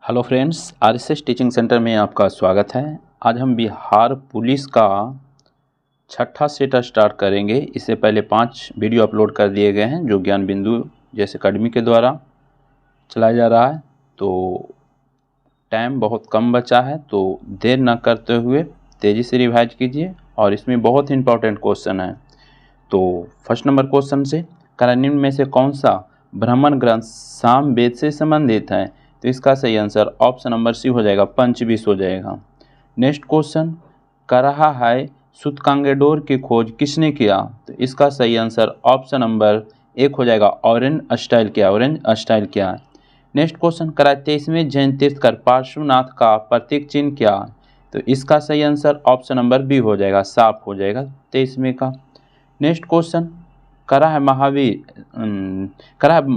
Hello friends, RSS teaching centre में आपका स्वागत है। आज हम बिहार पुलिस का छठा सेट स्टार्ट करेंगे। इससे पहले 5 वीडियो अपलोड कर दिए गए हैं जो ज्ञान बिंदु जैसे अकेडमी के द्वारा चलाया जा रहा है। तो टाइम बहुत कम बचा है, तो देर न करते हुए तेज़ी से रिवाइज कीजिए और इसमें बहुत इंपॉर्टेंट क्वेश्चन है। तो फर्स्ट नंबर क्वेश्चन से निम्न में से कौन सा ब्राह्मण ग्रंथ सामवेद से संबंधित है? तो इसका सही आंसर ऑप्शन नंबर सी हो जाएगा, पंचविश हो जाएगा। नेक्स्ट क्वेश्चन, करहा है सूतकांगेडोर की खोज किसने किया? तो इसका सही आंसर ऑप्शन नंबर 1 हो जाएगा, ऑरेंज स्टाइल किया। नेक्स्ट क्वेश्चन, 23वें जैन तीर्थकर पार्श्वनाथ का प्रतीक चिन्ह क्या? तो इसका सही आंसर ऑप्शन नंबर बी हो जाएगा, साफ हो जाएगा 23वें का। नेक्स्ट क्वेश्चन,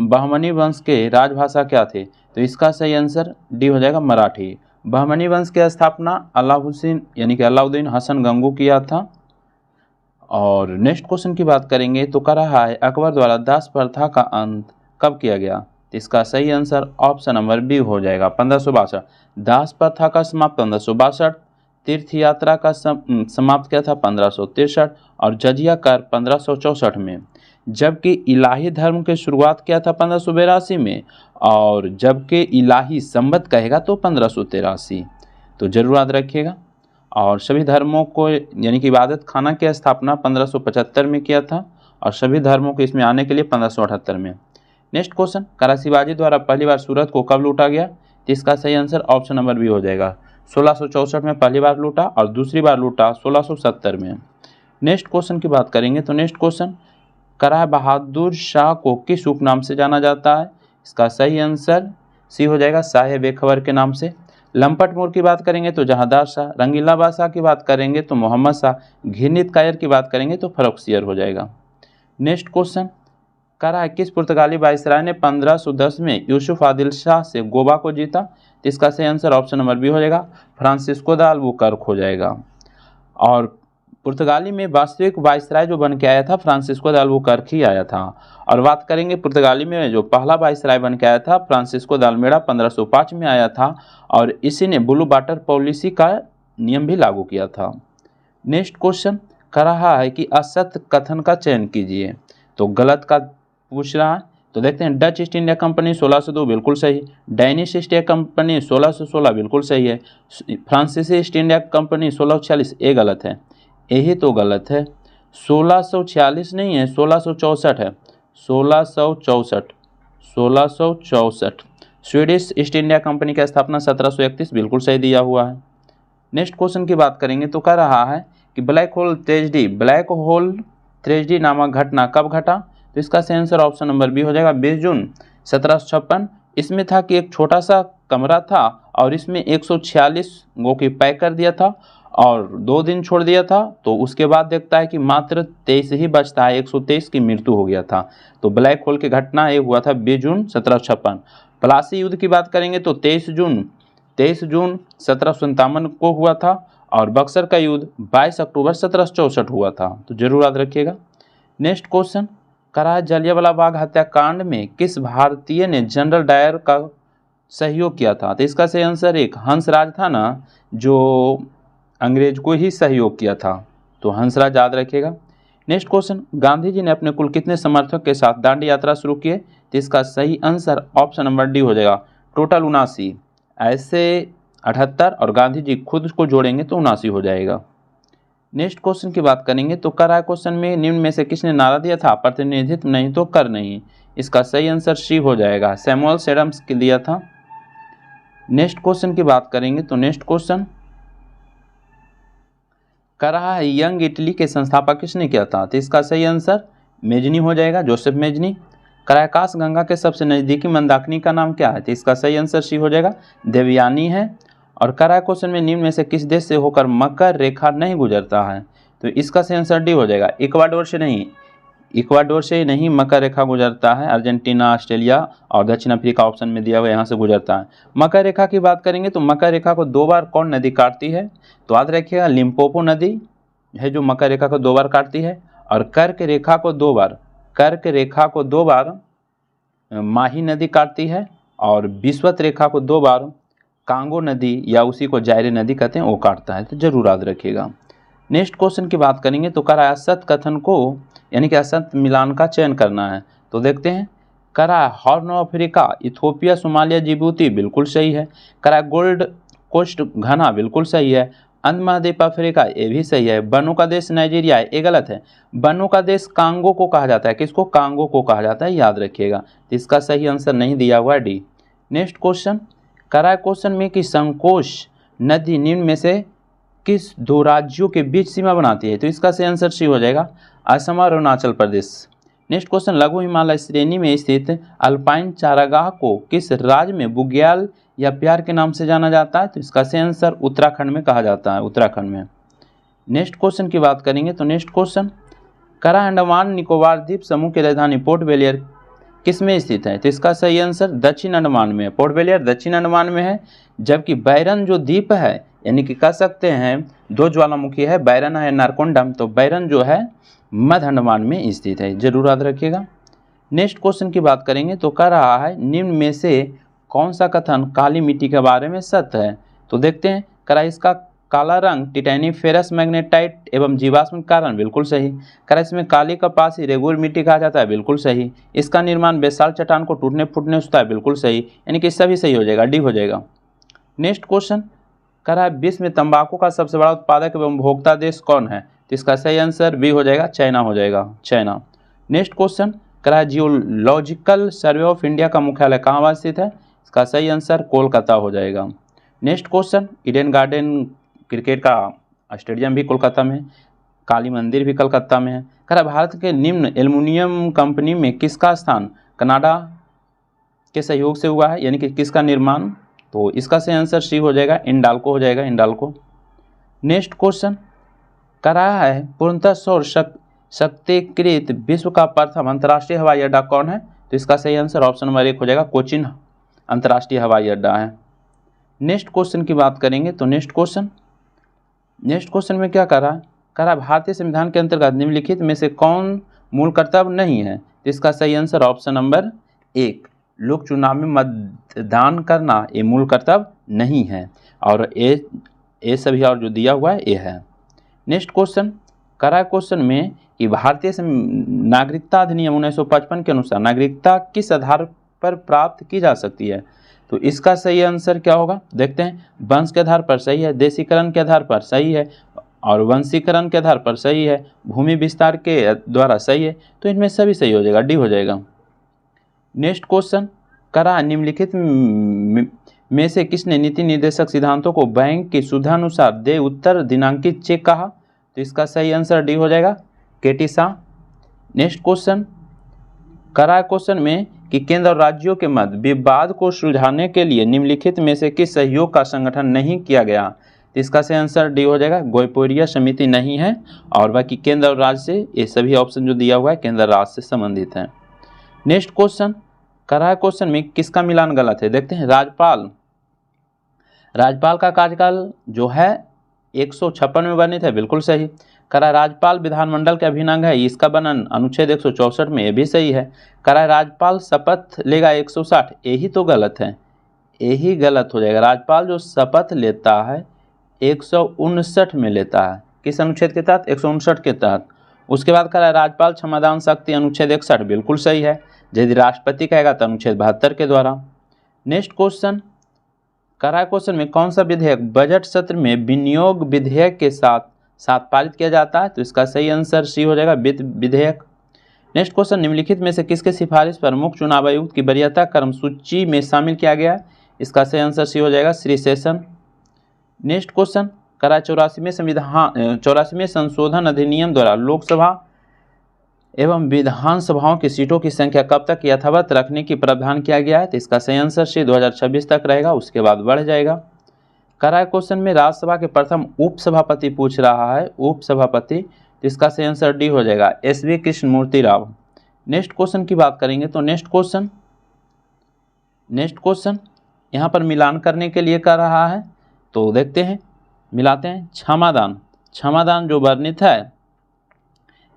बहमनी वंश के राजभाषा क्या थे? तो इसका सही आंसर डी हो जाएगा, मराठी। बहमनी वंश की स्थापना अलाउद्दीन हसन गंगू किया था। और नेक्स्ट क्वेश्चन की बात करेंगे तो अकबर द्वारा दास प्रथा का अंत कब किया गया? तो इसका सही आंसर ऑप्शन नंबर बी हो जाएगा, 1562। दास प्रथा का समाप्त 1562, तीर्थ यात्रा का समाप्त किया था 1563 और जजिया कर 1564 में, जबकि इलाही धर्म की शुरुआत किया था 1582 में, और जबकि इलाही संवत कहेगा तो 1583। तो जरूर याद रखिएगा। और सभी धर्मों को यानी कि इबादत खाना की स्थापना 1575 में किया था और सभी धर्मों को इसमें आने के लिए 1578 में। नेक्स्ट क्वेश्चन, शिवाजी द्वारा पहली बार सूरत को कब लूटा गया? तो इसका सही आंसर ऑप्शन नंबर बी हो जाएगा, 1664 में पहली बार लूटा और दूसरी बार लूटा 1670 में। नेक्स्ट क्वेश्चन की बात करेंगे तो नेक्स्ट क्वेश्चन, बहादुर शाह को किस उपनाम से जाना जाता है? इसका सही आंसर सी हो जाएगा, साहेब बेखबर के नाम से। लंपट मोर की बात करेंगे तो जहांदार शाह, रंगीला बादशाह की बात करेंगे तो मोहम्मद शाह, घिरनीत कायर की बात करेंगे तो फर्रुखसियर हो जाएगा। नेक्स्ट क्वेश्चन, किस पुर्तगाली वायसराय ने 1510 में यूसुफ आदिल शाह से गोवा को जीता? तो इसका सही आंसर ऑप्शन नंबर बी हो जाएगा, फ्रांसिस्को द अल्बुकर्क हो जाएगा। और पुर्तगाली में वास्तविक वायसराय जो बन के आया था फ्रांसिस्को द अल्बुकर्क ही आया था। और बात करेंगे पुर्तगाली में जो पहला वायसराय बन के आया था फ्रांसिस्को द अल्मेडा 1505 में आया था और इसी ने ब्लू वाटर पॉलिसी का नियम भी लागू किया था। नेक्स्ट क्वेश्चन, कह रहा है कि असत्य कथन का चयन कीजिए। तो गलत का पूछ रहा है, तो देखते हैं। डच ईस्ट इंडिया कंपनी 1602 बिल्कुल सही, डैनिश ईस्ट इंडिया कंपनी 1616 बिल्कुल सही है, फ्रांसीसी ईस्ट इंडिया कंपनी 1646 ये गलत है, यही तो गलत है। 1646 नहीं है, 1664 है, 1664। स्वीडिश ईस्ट इंडिया कंपनी की स्थापना 1731 बिल्कुल सही दिया हुआ है। नेक्स्ट क्वेश्चन की बात करेंगे तो कह रहा है कि ब्लैक होल ट्रेजेडी नामक घटना कब घटा? तो इसका सही आंसर ऑप्शन नंबर बी हो जाएगा, 20 जून 1756। इसमें था कि एक छोटा सा कमरा था और इसमें 146 गो की पैक कर दिया था और 2 दिन छोड़ दिया था, तो उसके बाद देखता है कि मात्र 23 ही बचता है, 123 की मृत्यु हो गया था। तो ब्लैक होल की घटना ये हुआ था 20 जून 1756। प्लासी युद्ध की बात करेंगे तो 23 जून 1757 को हुआ था और बक्सर का युद्ध 22 अक्टूबर 1764 हुआ था। तो जरूर याद रखिएगा। नेक्स्ट क्वेश्चन, जलियांवाला बाग हत्याकांड में किस भारतीय ने जनरल डायर का सहयोग किया था? तो इसका सही आंसर एक हंसराज था ना, जो अंग्रेज को ही सहयोग किया था, तो हंसराज याद रखिएगा। नेक्स्ट क्वेश्चन, गांधी जी ने अपने कुल कितने समर्थक के साथ दांडी यात्रा शुरू किए? तो इसका सही आंसर ऑप्शन नंबर डी हो जाएगा, टोटल 79। ऐसे 78 और गांधी जी खुद को जोड़ेंगे तो 79 हो जाएगा। नेक्स्ट क्वेश्चन की बात करेंगे तो क्वेश्चन में निम्न में से किसने नारा दिया था, प्रतिनिधित्व नहीं तो कर नहीं? इसका सही आंसर सी हो जाएगा, सैमुअल एडम्स के दिया था। नेक्स्ट क्वेश्चन की बात करेंगे तो नेक्स्ट क्वेश्चन कह रहा है यंग इटली के संस्थापक किसने किया था? तो इसका सही आंसर मेजनी हो जाएगा, जोसेफ मेजनी। आकाश गंगा के सबसे नज़दीकी मंदाकिनी का नाम क्या है? तो इसका सही आंसर सी हो जाएगा, देवयानी है। और क्वेश्चन में निम्न में से किस देश से होकर मकर रेखा नहीं गुजरता है? तो इसका सही आंसर डी हो जाएगा, इक्वाडोर से नहीं मकर रेखा गुजरता है। अर्जेंटीना, ऑस्ट्रेलिया और दक्षिण अफ्रीका ऑप्शन में दिया हुआ यहाँ से गुजरता है। मकर रेखा की बात करेंगे तो मकर रेखा को 2 बार कौन नदी काटती है? तो याद रखिएगा, लिम्पोपो नदी है जो मकर रेखा को 2 बार काटती है। और कर्क रेखा को 2 बार माही नदी काटती है और विषुवत रेखा को 2 बार कांगो नदी या उसी को जायरे नदी कहते हैं वो काटता है, तो जरूर याद रखिएगा। नेक्स्ट क्वेश्चन की बात करेंगे तो करा असत कथन को यानी कि असत मिलान का चयन करना है, तो देखते हैं। करा horn of Africa, Ethiopia, Somalia, Djibouti, बिल्कुल सही है। करा गोल्ड कोस्ट, घना, बिल्कुल सही है। अंध महाद्वीप अफ्रीका, ये भी सही है। बनो का देश नाइजीरिया, ये गलत है। बनो का देश कांगो को कहा जाता है, किसको? कांगो को कहा जाता है, याद रखिएगा। तो इसका सही आंसर नहीं दिया हुआ है, डी। नेक्स्ट क्वेश्चन, करा क्वेश्चन में कि संकोश नदी निम्न में से किस दो राज्यों के बीच सीमा बनाती है, तो इसका सही आंसर सी हो जाएगा, असम और अरुणाचल प्रदेश। नेक्स्ट क्वेश्चन, लघु हिमालय श्रेणी में स्थित अल्पाइन चारागाह को किस राज्य में बुग्याल या प्यार के नाम से जाना जाता है, तो इसका सही आंसर उत्तराखंड में कहा जाता है, उत्तराखंड में। नेक्स्ट क्वेश्चन की बात करेंगे तो नेक्स्ट क्वेश्चन, करा अंडमान निकोबार द्वीप समूह की राजधानी पोर्ट ब्लेयर किस में स्थित है, तो इसका सही आंसर दक्षिण अंडमान में है। पोर्ट ब्लेयर दक्षिण अंडमान में है, जबकि बैरन जो द्वीप है यानी कि कह सकते हैं दो ज्वालामुखी है, बैरन है नारकोंडम, तो बैरन जो है मध्य अंडमान में स्थित है, जरूर याद रखिएगा। नेक्स्ट क्वेश्चन की बात करेंगे तो कह रहा है निम्न में से कौन सा कथन काली मिट्टी के बारे में सत्य है, तो देखते हैं। करा इसका काला रंग टिटैनियम फेरस मैग्नेटाइट एवं जीवाश्म के कारण, बिल्कुल सही। करा इसमें काली कपास रेगुलर मिट्टी कहा जाता है, बिल्कुल सही। इसका निर्माण बेसाल्ट चट्टान को टूटने फूटने से होता है, बिल्कुल सही, यानी कि सभी सही हो जाएगा, डी हो जाएगा। नेक्स्ट क्वेश्चन, करा विश्व में तंबाकू का सबसे बड़ा उत्पादक एवं उपभोक्ता देश कौन है, तो इसका सही आंसर बी हो जाएगा, चाइना हो जाएगा, चाइना। नेक्स्ट क्वेश्चन, करा जियोलॉजिकल सर्वे ऑफ इंडिया का मुख्यालय कहाँ स्थित है, इसका सही आंसर कोलकाता हो जाएगा। Next question, Eden garden cricket का स्टेडियम भी कोलकाता में है, काली मंदिर भी कलकत्ता में है। करा भारत के निम्न एल्युमिनियम कंपनी में किसका स्थान कनाडा के सहयोग से हुआ है, यानी कि किसका निर्माण, तो इसका सही आंसर सी हो जाएगा, इंडाल्को हो जाएगा, इंडाल्को। नेक्स्ट क्वेश्चन, करा है पूर्णतः सौर शक्तिकृत विश्व का प्रथम अंतर्राष्ट्रीय हवाई अड्डा कौन है, तो इसका सही आंसर ऑप्शन नंबर 1 हो जाएगा, कोचिन अंतर्राष्ट्रीय हवाई अड्डा है। नेक्स्ट क्वेश्चन की बात करेंगे तो नेक्स्ट क्वेश्चन में क्या करा भारतीय संविधान के अंतर्गत निम्नलिखित में से कौन मूल कर्तव्य नहीं है, तो इसका सही आंसर ऑप्शन नंबर 1, लोक चुनाव में मतदान करना ये मूल कर्तव्य नहीं है, और ये सभी और जो दिया हुआ है ये है। नेक्स्ट क्वेश्चन, करा क्वेश्चन में कि भारतीय नागरिकता अधिनियम 1955 के अनुसार नागरिकता किस आधार पर प्राप्त की जा सकती है, तो इसका सही आंसर क्या होगा, देखते हैं। वंश के आधार पर सही है, देशीकरण के आधार पर सही है, और वंशीकरण के आधार पर सही है, भूमि विस्तार के द्वारा सही है, तो इनमें सभी सही हो जाएगा, डी हो जाएगा। नेक्स्ट क्वेश्चन, करा निम्नलिखित में से किसने नीति निर्देशक सिद्धांतों को बैंक की सुविधानुसार दे उत्तर दिनांकित चेक कहा, तो इसका सही आंसर डी हो जाएगा, केटी शाह। नेक्स्ट क्वेश्चन, करा क्वेश्चन में कि केंद्र और राज्यों के मध्य विवाद को सुलझाने के लिए निम्नलिखित में से किस सहयोग का संगठन नहीं किया गया, तो इसका सही आंसर डी हो जाएगा, गोयपोरिया समिति नहीं है, और बाकी केंद्र और राज्य से ये सभी ऑप्शन जो दिया हुआ है केंद्र राज्य से संबंधित है। नेक्स्ट क्वेश्चन, करा क्वेश्चन में किसका मिलान गलत है, देखते हैं। राज्यपाल का कार्यकाल जो है 156 में वर्णित है, बिल्कुल सही। करा राज्यपाल विधानमंडल के अभिन्न अंग है, इसका वर्णन अनुच्छेद 164 में, ये भी सही है। करा राज्यपाल शपथ लेगा 160, यही तो गलत है, यही गलत हो जाएगा। राज्यपाल जो शपथ लेता है 159 में लेता है, किस अनुच्छेद के तहत, 159 के तहत। उसके बाद करा राज्यपाल क्षमादान शक्ति अनुच्छेद 61, बिल्कुल सही है। यदि राष्ट्रपति कहेगा तो अनुच्छेद 72 के द्वारा। नेक्स्ट क्वेश्चन, करा क्वेश्चन में कौन सा विधेयक बजट सत्र में विनियोग विधेयक के साथ पारित किया जाता है, तो इसका सही आंसर सी हो जाएगा, वित्त विधेयक। नेक्स्ट क्वेश्चन, निम्नलिखित में से किसके सिफारिश पर मुख्य चुनाव आयुक्त की वरीयता क्रम सूची में शामिल किया गया है, इसका सही आंसर सी हो जाएगा, श्री शेषन। नेक्स्ट क्वेश्चन, करा 84वें संशोधन अधिनियम द्वारा लोकसभा एवं विधानसभाओं की सीटों की संख्या कब तक यथावत रखने की प्रावधान किया गया है, तो इसका सही आंसर सी 2026 तक रहेगा, उसके बाद बढ़ जाएगा। करा क्वेश्चन में राज्यसभा के प्रथम उपसभापति पूछ रहा है, उपसभापति, तो इसका सही आंसर डी हो जाएगा, SV Krishnamurthy Rao. Next question की बात करेंगे तो नेक्स्ट क्वेश्चन यहाँ पर मिलान करने के लिए कर रहा है, तो देखते हैं, मिलाते हैं। क्षमादान जो वर्णित है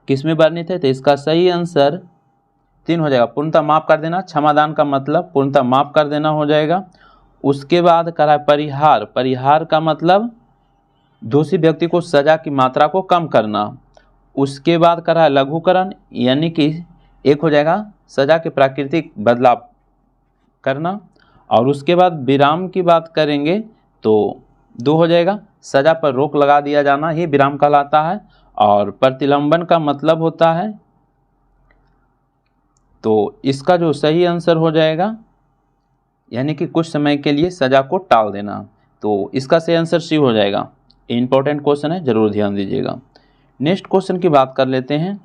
किस में वर्णित है, तो इसका सही आंसर 3 हो जाएगा, पूर्णतः माफ कर देना। क्षमादान का मतलब पूर्णतः माफ कर देना हो जाएगा। उसके बाद करा परिहार, परिहार का मतलब दोषी व्यक्ति को सजा की मात्रा को कम करना। उसके बाद करा लघुकरण, यानी कि एक हो जाएगा सजा के प्राकृतिक बदलाव करना। और उसके बाद विराम की बात करेंगे तो 2 हो जाएगा, सजा पर रोक लगा दिया जाना ही विराम कहलाता है। और प्रतिलंबन का मतलब होता है, तो इसका जो सही आंसर हो जाएगा यानी कि कुछ समय के लिए सजा को टाल देना, तो इसका सही आंसर सी हो जाएगा। इंपॉर्टेंट क्वेश्चन है, जरूर ध्यान दीजिएगा। नेक्स्ट क्वेश्चन की बात कर लेते हैं।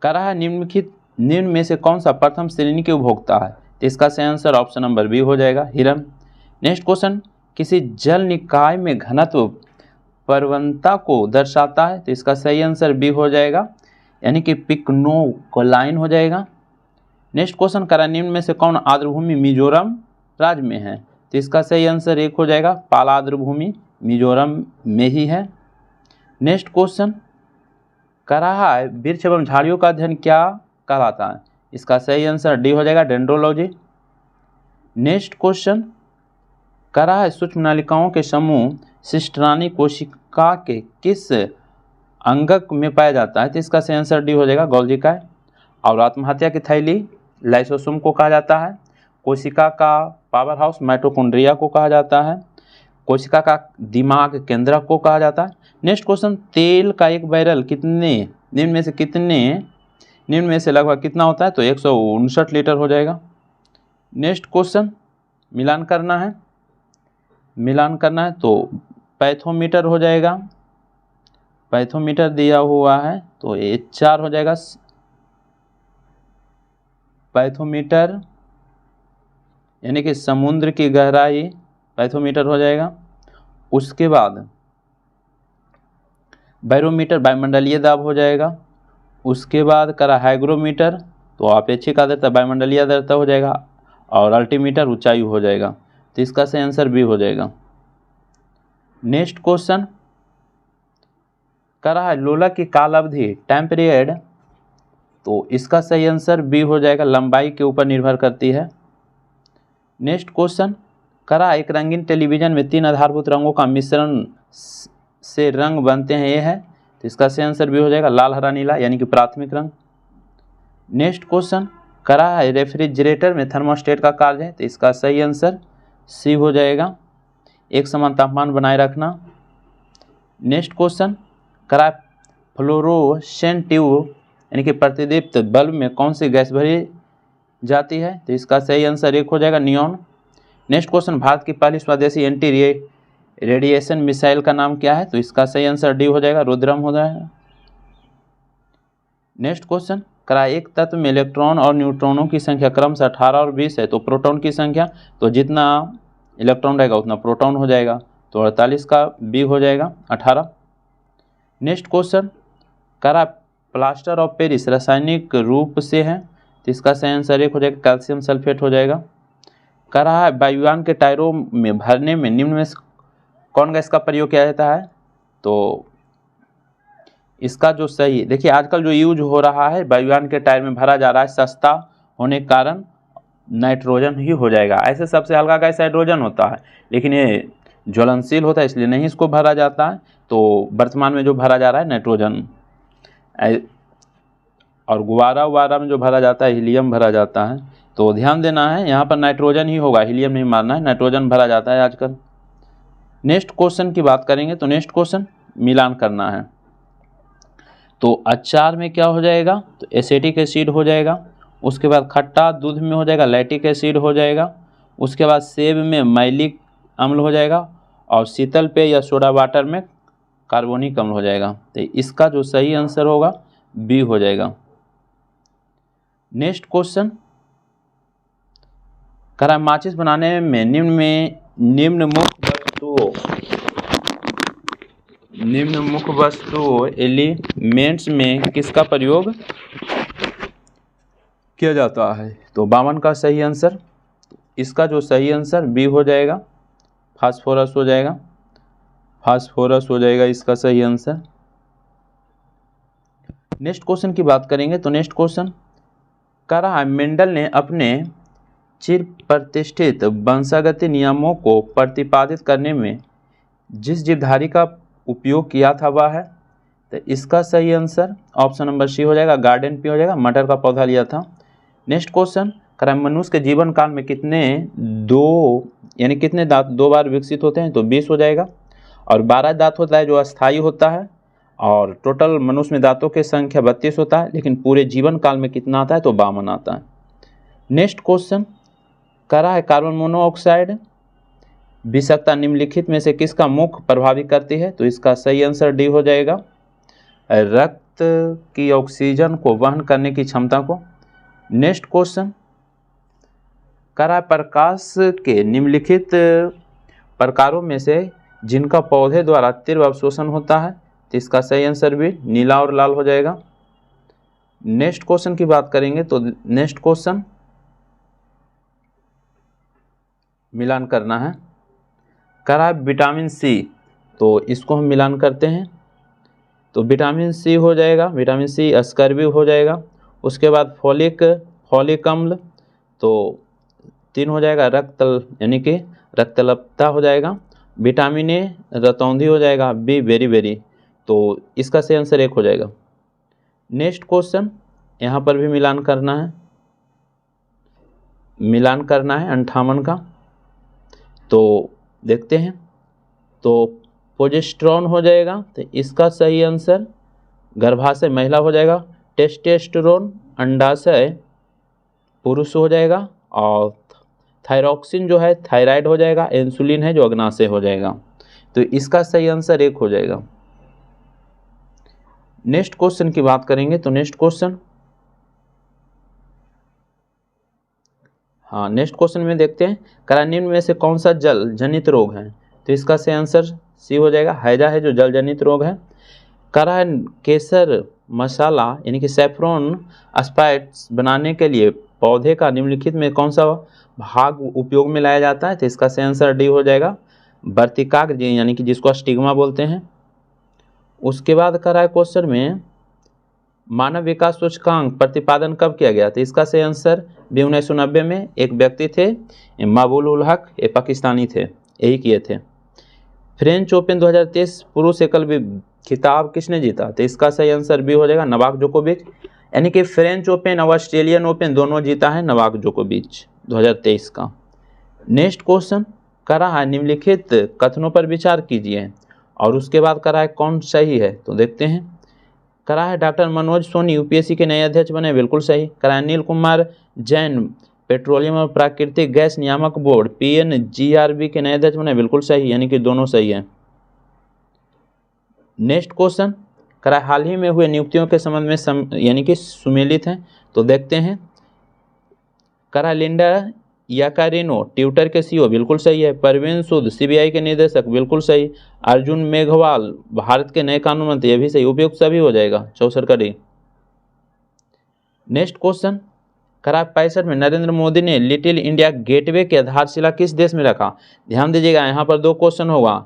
करा है निम्न में से कौन सा प्रथम श्रेणी के उपभोक्ता है, तो इसका सही आंसर ऑप्शन नंबर बी हो जाएगा, हिरण। नेक्स्ट क्वेश्चन, किसी जल निकाय में घनत्व प्रवणता को दर्शाता है, तो इसका सही आंसर बी हो जाएगा, यानी कि पिक्नोक्लाइन हो जाएगा। नेक्स्ट क्वेश्चन, करा निम्न में से कौन आर्द्रभूमि मिजोरम राज्य में है, तो इसका सही आंसर एक हो जाएगा, पाला आर्द्रभूमि मिजोरम में ही है। नेक्स्ट क्वेश्चन, करा है वृक्ष एवं झाड़ियों का अध्ययन क्या कहलाता है, इसका सही आंसर डी हो जाएगा, डेंड्रोलॉजी। नेक्स्ट क्वेश्चन, करा है सूक्ष्म नलिकाओं के समूह सिस्टरानी कोशिका के किस अंगक में पाया जाता है, तो इसका सही आंसर डी हो जाएगा, गोल्गी। और आत्महत्या की थैली लाइसोसोम को कहा जाता है। कोशिका का पावर हाउस माइटोकॉन्ड्रिया को कहा जाता है। कोशिका का दिमाग केंद्रक को कहा जाता है। नेक्स्ट क्वेश्चन, तेल का एक बैरल निम्न में से लगभग कितना होता है, तो 159 लीटर हो जाएगा। नेक्स्ट क्वेश्चन, मिलान करना है तो पैथोमीटर हो जाएगा, पैथोमीटर दिया हुआ है तो ये 4 हो जाएगा, पैथोमीटर यानी कि समुद्र की गहराई पैथोमीटर हो जाएगा। उसके बाद बैरोमीटर वायुमंडलीय दाब हो जाएगा। उसके बाद करा हाइग्रोमीटर तो अपेक्षिक आर्द्रता वायुमंडलीय आर्द्रता हो जाएगा। और अल्टीमीटर ऊंचाई हो जाएगा, तो इसका सही आंसर बी हो जाएगा। नेक्स्ट क्वेश्चन, करा है लोला की काल अवधि टाइम पीरियड, तो इसका सही आंसर बी हो जाएगा, लंबाई के ऊपर निर्भर करती है। नेक्स्ट क्वेश्चन, करा एक रंगीन टेलीविजन में 3 आधारभूत रंगों का मिश्रण से रंग बनते हैं, ये है, तो इसका सही आंसर भी हो जाएगा, लाल हरा नीला, यानी कि प्राथमिक रंग। नेक्स्ट क्वेश्चन, करा है रेफ्रिजरेटर में थर्मोस्टेट का कार्य है, तो इसका सही आंसर सी हो जाएगा, एक समान तापमान बनाए रखना। नेक्स्ट क्वेश्चन, करा फ्लोरोसेंट ट्यूब यानी कि प्रतिदीप्त बल्ब में कौन सी गैस भरी जाती है, तो इसका सही आंसर एक हो जाएगा, नियॉन। नेक्स्ट क्वेश्चन, भारत की पहली स्वदेशी एंटी रेडिएशन मिसाइल का नाम क्या है, तो इसका सही आंसर डी हो जाएगा, रुद्रम हो जाएगा। नेक्स्ट क्वेश्चन, करा एक तत्व में इलेक्ट्रॉन और न्यूट्रॉनों की संख्या क्रमशः 18 और 20 है, तो प्रोटॉन की संख्या, तो जितना इलेक्ट्रॉन रहेगा उतना प्रोटॉन हो जाएगा, तो 48 का बी हो जाएगा, 18। नेक्स्ट क्वेश्चन, करा प्लास्टर ऑफ पेरिस रासायनिक रूप से है, तो इसका सही आंसर एक हो जाएगा, कैल्शियम सल्फेट हो जाएगा। करा है वायुयान के टायरों में भरने में निम्न में कौन गैस का प्रयोग किया जाता है, तो इसका जो सही, देखिए आजकल जो यूज हो रहा है वायुयान के टायर में भरा जा रहा है, सस्ता होने के कारण नाइट्रोजन ही हो जाएगा। ऐसे सबसे हल्का गैस हाइड्रोजन होता है, लेकिन ये ज्वलनशील होता है इसलिए नहीं इसको भरा जाता है, तो वर्तमान में जो भरा जा रहा है नाइट्रोजन। और गुब्बारा में जो भरा जाता है हीलियम भरा जाता है, तो ध्यान देना है यहाँ पर नाइट्रोजन ही होगा, हीलियम नहीं मारना है, नाइट्रोजन भरा जाता है आजकल। नेक्स्ट क्वेश्चन की बात करेंगे तो नेक्स्ट क्वेश्चन, मिलान करना है, तो अचार में क्या हो जाएगा, तो एसिटिक एसिड हो जाएगा। उसके बाद खट्टा दूध में हो जाएगा, लैक्टिक एसिड हो जाएगा। उसके बाद सेब में मैलिक अम्ल हो जाएगा। और शीतल पेय या सोडा वाटर में कार्बोनिक अम्ल हो जाएगा, तो इसका जो सही आंसर होगा बी हो जाएगा। नेक्स्ट क्वेश्चन, करा माचिस बनाने में निम्न मुख्य वस्तुओं एलिमेंट्स में किसका प्रयोग किया जाता है, तो 52 का सही आंसर, इसका जो सही आंसर बी हो जाएगा, फास्फोरस हो जाएगा, फास्फोरस हो जाएगा इसका सही आंसर। नेक्स्ट क्वेश्चन की बात करेंगे तो नेक्स्ट क्वेश्चन, करा मेंडल ने अपने चिर प्रतिष्ठित वंशागति नियमों को प्रतिपादित करने में जिस जीवधारी का उपयोग किया था वह है, तो इसका सही आंसर ऑप्शन नंबर सी हो जाएगा, गार्डन पी हो जाएगा, मटर का पौधा लिया था। नेक्स्ट क्वेश्चन, मनुष्य के जीवन काल में कितने दांत 2 बार विकसित होते हैं, तो 20 हो जाएगा। और 12 दांत होता है जो अस्थायी होता है, और टोटल मनुष्य में दांतों की संख्या 32 होता है, लेकिन पूरे जीवन काल में कितना आता है, तो 52 आता है। नेक्स्ट क्वेश्चन कार्बन मोनोऑक्साइड विषाक्तता निम्नलिखित में से किसका मुख्य प्रभावित करती है, तो इसका सही आंसर डी हो जाएगा, रक्त की ऑक्सीजन को वहन करने की क्षमता को। नेक्स्ट क्वेश्चन, प्रकाश के निम्नलिखित प्रकारों में से जिनका पौधे द्वारा तीव्र अवशोषण होता है, तो इसका सही आंसर भी नीला और लाल हो जाएगा। नेक्स्ट क्वेश्चन की बात करेंगे तो नेक्स्ट क्वेश्चन मिलान करना है, विटामिन सी, तो इसको हम मिलान करते हैं, तो विटामिन सी हो जाएगा, विटामिन सी स्कर्वी हो जाएगा। उसके बाद फॉलिक अम्ल, तो 3 हो जाएगा, रक्तल्पता हो जाएगा। विटामिन ए रतौंधी हो जाएगा, बी बेरी, तो इसका सही आंसर 1 हो जाएगा। नेक्स्ट क्वेश्चन, यहाँ पर भी मिलान करना है 58 का, तो देखते हैं, तो प्रोजेस्टेरॉन हो जाएगा, तो इसका सही आंसर गर्भाशय महिला हो जाएगा, टेस्टोस्टेरोन अंडाशय पुरुष हो जाएगा, और थायरॉक्सिन जो है थायराइड हो जाएगा, इंसुलिन है जो अग्नाशय हो जाएगा, तो इसका सही आंसर 1 हो जाएगा। नेक्स्ट क्वेश्चन की बात करेंगे तो नेक्स्ट क्वेश्चन में देखते हैं, निम्न में से कौन सा जल जनित रोग है, तो इसका सही आंसर सी हो जाएगा, हैजा है जो जल जनित रोग है। केसर मसाला यानी कि सैफरॉन स्पाइस बनाने के लिए पौधे का निम्नलिखित में कौन सा भाग उपयोग में लाया जाता है, तो इसका सही आंसर डी हो जाएगा, वर्तिकाग्र यानी कि जिसको स्टिग्मा बोलते हैं। उसके बाद क्वेश्चन में मानव विकास सूचकांक प्रतिपादन कब किया गया, तो इसका सही आंसर भी 1990 में एक व्यक्ति थे, मकबूल उल हक, ये पाकिस्तानी थे, यही किए थे। फ्रेंच ओपन 2023 पुरुष एकल खिताब किसने जीता, तो इसका सही आंसर भी हो जाएगा, नोवाक जोकोविच, यानी कि फ्रेंच ओपन और ऑस्ट्रेलियन ओपन दोनों जीता है नोवाक जोकोविच 2023 का। नेक्स्ट क्वेश्चन निम्नलिखित कथनों पर विचार कीजिए, और उसके बाद कौन सही है, तो देखते हैं। डॉक्टर मनोज सोनी यूपीएससी के नए अध्यक्ष बने, बिल्कुल सही। अनिल कुमार जैन पेट्रोलियम और प्राकृतिक गैस नियामक बोर्ड पीएनजीआरबी के नए अध्यक्ष बने, बिल्कुल सही, यानी कि दोनों सही हैं। नेक्स्ट क्वेश्चन हाल ही में हुए नियुक्तियों के संबंध में यानी कि सुमेलित हैं, तो देखते हैं। लिंडा याकारिनो ट्विटर के सीईओ, बिल्कुल सही है। परवीन सूद सीबीआई के निदेशक, बिल्कुल सही। अर्जुन मेघवाल भारत के नए कानून मंत्री, ये भी सही, उपयुक्त सभी हो जाएगा 64 का डी। नेक्स्ट क्वेश्चन 65 में नरेंद्र मोदी ने लिटिल इंडिया गेटवे की आधारशिला किस देश में रखा। ध्यान दीजिएगा, यहाँ पर 2 क्वेश्चन होगा,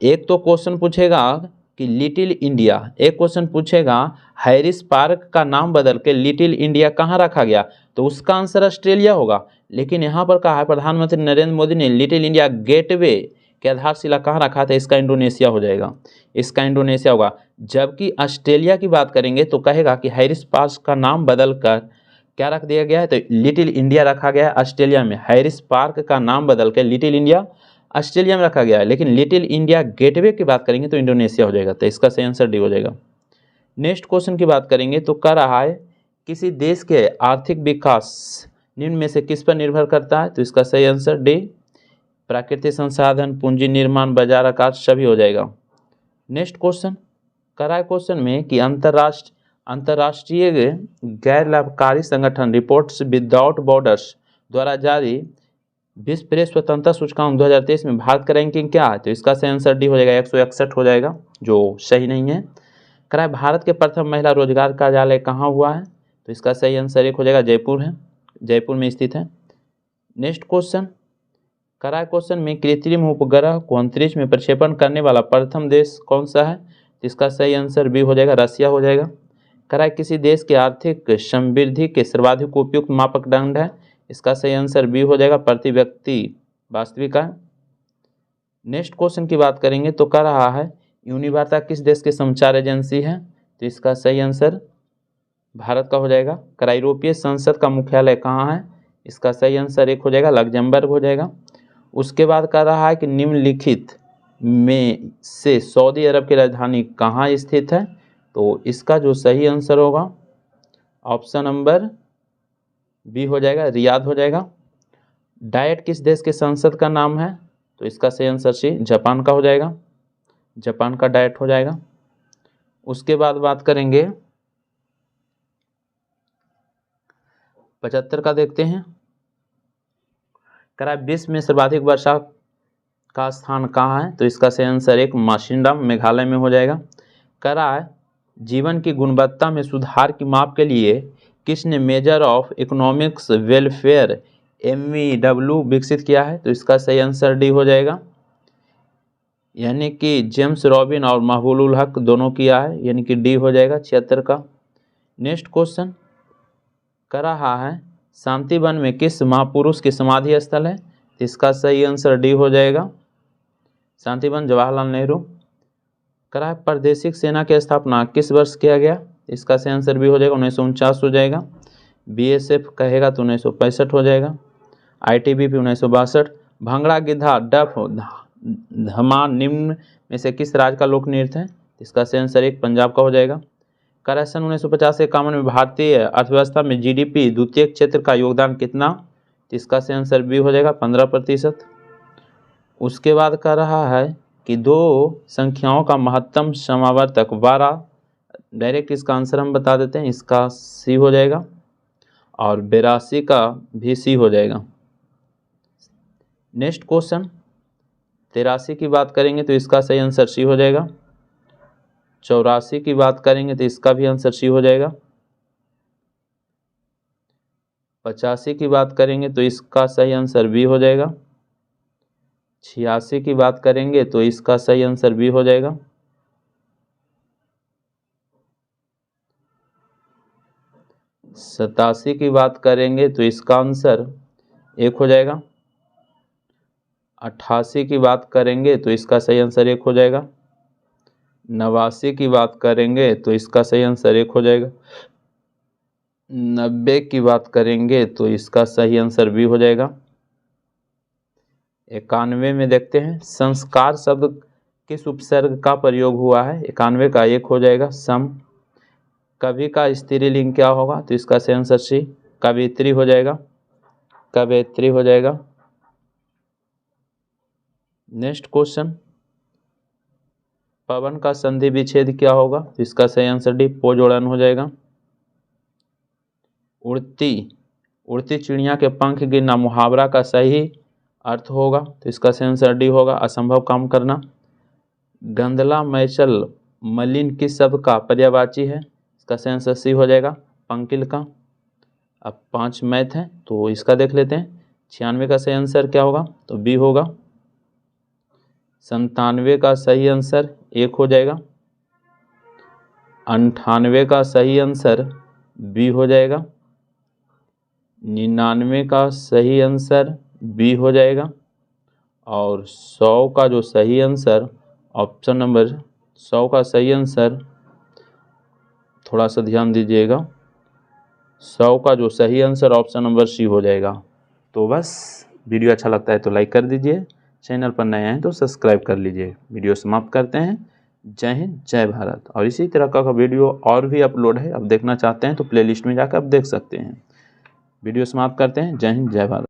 एक तो क्वेश्चन पूछेगा कि लिटिल इंडिया, एक क्वेश्चन पूछेगा हैरिस पार्क का नाम बदल के लिटिल इंडिया कहाँ रखा गया, तो उसका आंसर ऑस्ट्रेलिया होगा। लेकिन यहाँ पर कहा है प्रधानमंत्री नरेंद्र मोदी ने लिटिल इंडिया गेटवे के आधारशिला कहाँ रखा था, इसका इंडोनेशिया हो जाएगा, इसका इंडोनेशिया होगा। जबकि ऑस्ट्रेलिया की बात करेंगे तो कहेगा कि हैरिस पार्क का नाम बदल कर क्या रख दिया गया है, तो लिटिल इंडिया रखा गया है ऑस्ट्रेलिया में। हैरिस पार्क का नाम बदल के लिटिल इंडिया ऑस्ट्रेलिया में रखा गया है, लेकिन लिटिल इंडिया गेटवे की बात करेंगे तो इंडोनेशिया हो जाएगा, तो इसका सही आंसर डी हो जाएगा। नेक्स्ट क्वेश्चन की बात करेंगे तो रहा है किसी देश के आर्थिक विकास निम्न में से किस पर निर्भर करता है, तो इसका सही आंसर डी, प्राकृतिक संसाधन, पूंजी निर्माण, बाजार आकार, सभी हो जाएगा। नेक्स्ट क्वेश्चन क्वेश्चन में कि अंतर्राष्ट्रीय गैर लाभकारी संगठन रिपोर्ट्स विदाउट बॉर्डर्स द्वारा जारी विश्व प्रेस स्वतंत्रता सूचकांक 2023 में भारत का रैंकिंग क्या है, तो इसका सही आंसर डी हो जाएगा, 161 हो जाएगा, जो सही नहीं है। भारत के प्रथम महिला रोजगार कार्यालय कहाँ हुआ है, तो इसका सही आंसर 1 हो जाएगा, जयपुर है, जयपुर में स्थित है। नेक्स्ट क्वेश्चन क्वेश्चन में कृत्रिम उपग्रह को अंतरिक्ष में प्रक्षेपण करने वाला प्रथम देश कौन सा है, तो इसका सही आंसर बी हो जाएगा, रसिया हो जाएगा। किसी देश के आर्थिक समृद्धि के सर्वाधिक उपयुक्त मापक दंड है, इसका सही आंसर बी हो जाएगा, प्रति व्यक्ति वास्तविक आय। नेक्स्ट क्वेश्चन की बात करेंगे तो कह रहा है यूनिवार्ता किस देश की संचार एजेंसी है, तो इसका सही आंसर भारत का हो जाएगा। यूरोपीय संसद का मुख्यालय कहाँ है, इसका सही आंसर एक हो जाएगा, लग्जमबर्ग हो जाएगा। उसके बाद कह रहा है कि निम्नलिखित में से सऊदी अरब की राजधानी कहाँ स्थित है, तो इसका जो सही आंसर होगा ऑप्शन नंबर बी हो जाएगा, रियाद हो जाएगा। डाइट किस देश के संसद का नाम है, तो इसका सही आंसर सी जापान का हो जाएगा, जापान का डाइट हो जाएगा। उसके बाद बात करेंगे 75 का, देखते हैं। करा विश्व में सर्वाधिक वर्षा का स्थान कहाँ है, तो इसका सही आंसर एक माशिनराम मेघालय में हो जाएगा। करा जीवन की गुणवत्ता में सुधार की माप के लिए किसने measure of economics welfare MEW विकसित किया है, तो इसका सही आंसर डी हो जाएगा, यानी कि जेम्स रॉबिन और महबूबुल हक दोनों किया है, यानी कि डी हो जाएगा 76 का। नेक्स्ट क्वेश्चन कर रहा है शांतिवन में किस महापुरुष की समाधि स्थल है, तो इसका सही आंसर डी हो जाएगा, शांतिवन जवाहरलाल नेहरू। करा है प्रादेशिक सेना की स्थापना किस वर्ष किया गया, इसका सही आंसर भी हो जाएगा 1949 हो जाएगा। BSF कहेगा तो 1965 हो जाएगा। ITBP 1962। भांगड़ा, गिद्धा, डफ, धमा निम्न में से किस राज्य का लोक नृत्य है, इसका सही आंसर एक पंजाब का हो जाएगा। करा सन 1950 से 51 में भारतीय अर्थव्यवस्था में GDP द्वितीय क्षेत्र का योगदान कितना, तो इसका सही आंसर बी हो जाएगा 15%। उसके बाद कह रहा है कि दो संख्याओं का महत्तम समावर्तक 12, डायरेक्ट इसका आंसर हम बता देते हैं, इसका सी हो जाएगा, और 82 का भी सी हो जाएगा। नेक्स्ट क्वेश्चन 83 की बात करेंगे तो इसका सही आंसर सी हो जाएगा। 84 की बात करेंगे तो इसका भी आंसर सी हो जाएगा। 85 की बात करेंगे तो इसका सही आंसर बी हो जाएगा। 86 की बात करेंगे तो इसका सही आंसर बी हो जाएगा। 87 की बात करेंगे तो इसका आंसर एक हो जाएगा। 88 की बात करेंगे तो इसका सही आंसर एक हो जाएगा। 89 की बात करेंगे तो इसका सही आंसर एक हो जाएगा। 90 की बात करेंगे तो इसका सही आंसर बी हो जाएगा। 91 में देखते हैं संस्कार शब्द किस उपसर्ग का प्रयोग हुआ है, 91 का एक हो जाएगा सम। कवि का स्त्रीलिंग क्या होगा, तो इसका सही आंसर सी कवित्री हो जाएगा, कवयित्री हो जाएगा। नेक्स्ट क्वेश्चन पवन का संधि विच्छेद क्या होगा, तो इसका सही आंसर डी पोजोड़न हो जाएगा। उड़ती चिड़िया के पंख गिरना मुहावरा का सही अर्थ होगा, तो इसका सही आंसर डी होगा असंभव काम करना। गंदला मैचल मलिन किस शब्द का पर्यायवाची है, इसका सही आंसर सी हो जाएगा पंकिल का। अब 5 मैथ हैं तो इसका देख लेते हैं। 96 का सही आंसर क्या होगा, तो बी होगा। 97 का सही आंसर एक हो जाएगा। 98 का सही आंसर बी हो जाएगा। 99 का सही आंसर बी हो जाएगा। और 100 का जो सही आंसर ऑप्शन नंबर 100 का सही आंसर, थोड़ा सा ध्यान दीजिएगा, 100 का जो सही आंसर ऑप्शन नंबर सी हो जाएगा। तो बस वीडियो अच्छा लगता है तो लाइक कर दीजिए, चैनल पर नए हैं तो सब्सक्राइब कर लीजिए। वीडियो समाप्त करते हैं। जय हिंद, जय भारत। और इसी तरह का वीडियो और भी अपलोड है, अब देखना चाहते हैं तो प्लेलिस्ट में जाकर आप देख सकते हैं। वीडियो समाप्त करते हैं। जय हिंद, जय भारत।